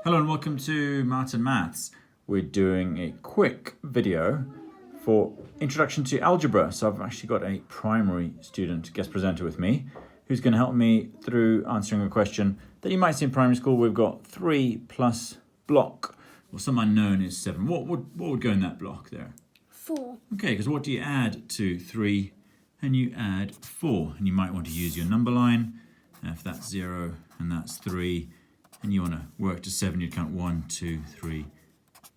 Hello and welcome to Martin Maths. We're doing a quick video for Introduction to Algebra. So I've actually got a primary student guest presenter with me who's going to help me through answering a question that you might see in primary school. We've got 3 plus block, or some unknown is 7. What would go in that block there? 4. Okay, because what do you add to 3? And you add 4. And you might want to use your number line. If that's 0 and that's 3, and you want to work to 7, you'd count 1, 2, 3.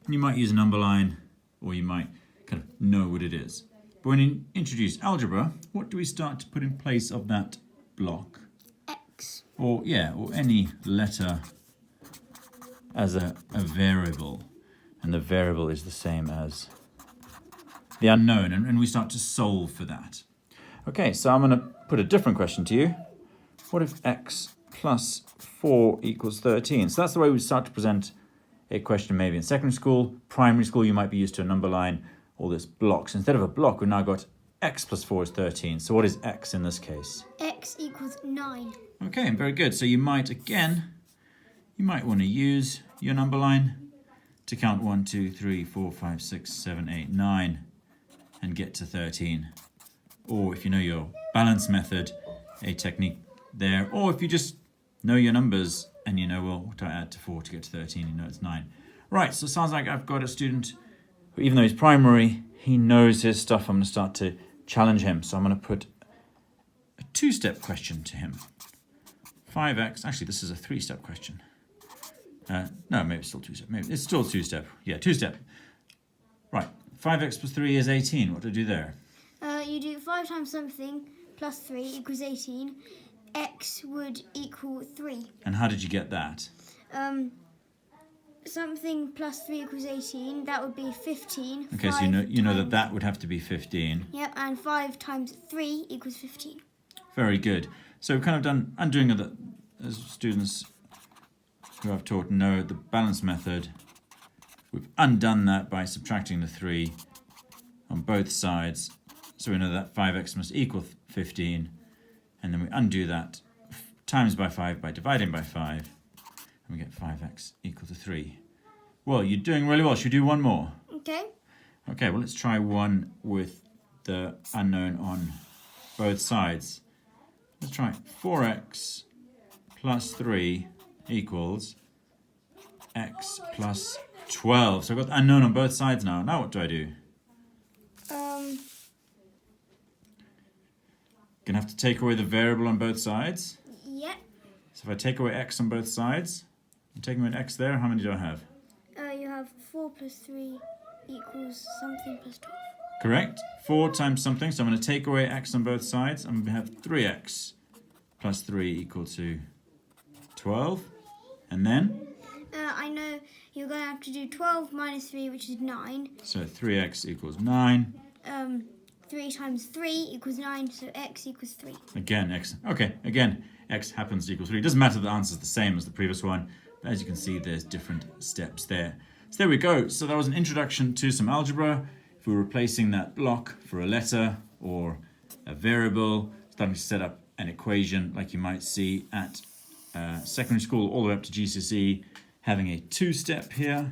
And you might use a number line, or you might kind of know what it is. But when you introduce algebra, what do we start to put in place of that block? X. Or any letter as a variable. And the variable is the same as the unknown, and we start to solve for that. Okay, so I'm going to put a different question to you. What if x plus 4 equals 13? So that's the way we start to present a question maybe in secondary school. Primary school, you might be used to a number line, all this blocks. Instead of a block, we've now got x plus 4 is 13. So what is x in this case? X equals 9. Okay, very good. So you might want to use your number line to count 1, 2, 3, 4, 5, 6, 7, 8, 9 and get to 13. Or if you know your balance method, a technique there. Or if you just know your numbers and you know, well, what do I add to 4 to get to 13? You know it's 9. Right, so it sounds like I've got a student who, even though he's primary, he knows his stuff. I'm going to start to challenge him. So I'm going to put a 2-step question to him. 5x, actually this is a 3-step question. No, maybe it's still 2-step. Maybe it's still 2-step. Yeah, 2-step. Right, 5x plus 3 is 18. What do I do there? You do 5 times something plus 3 equals 18. X would equal 3. And how did you get that? Something plus 3 equals 18. That would be 15. Okay, so you know that would have to be 15. Yep, and 5 times 3 equals 15. Very good. So we've kind of done undoing of the, as students who I've taught know the balance method. We've undone that by subtracting the 3 on both sides. So we know that 5x must equal 15. And then we undo that times by 5 by dividing by 5. And we get 5x equal to 3. Well, you're doing really well. Should we do one more? Okay. Okay, well, let's try one with the unknown on both sides. Let's try 4x plus 3 equals x plus 12. So I've got the unknown on both sides now. Now what do I do? Gonna have to take away the variable on both sides. Yep. So if I take away x on both sides, I'm taking away an x there. How many do I have? You have 4 plus 3 equals something plus 12. Correct. 4 times something. So I'm going to take away x on both sides. I'm going to have 3x plus 3 equal to 12. And then? I know you're going to have to do 12 minus 3, which is 9. So 3x equals 9. 3 times 3 equals 9, so x equals 3. Again, x. Okay, again, x happens to equal 3. It doesn't matter the answer is the same as the previous one. But as you can see, there's different steps there. So there we go. So that was an introduction to some algebra. If we were replacing that block for a letter or a variable, starting to set up an equation like you might see at secondary school all the way up to GCSE, having a 2-step here,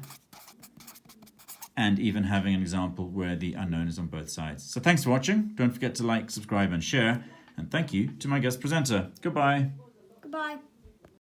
and even having an example where the unknown is on both sides. So thanks for watching. Don't forget to like, subscribe, and share. And thank you to my guest presenter. Goodbye. Goodbye.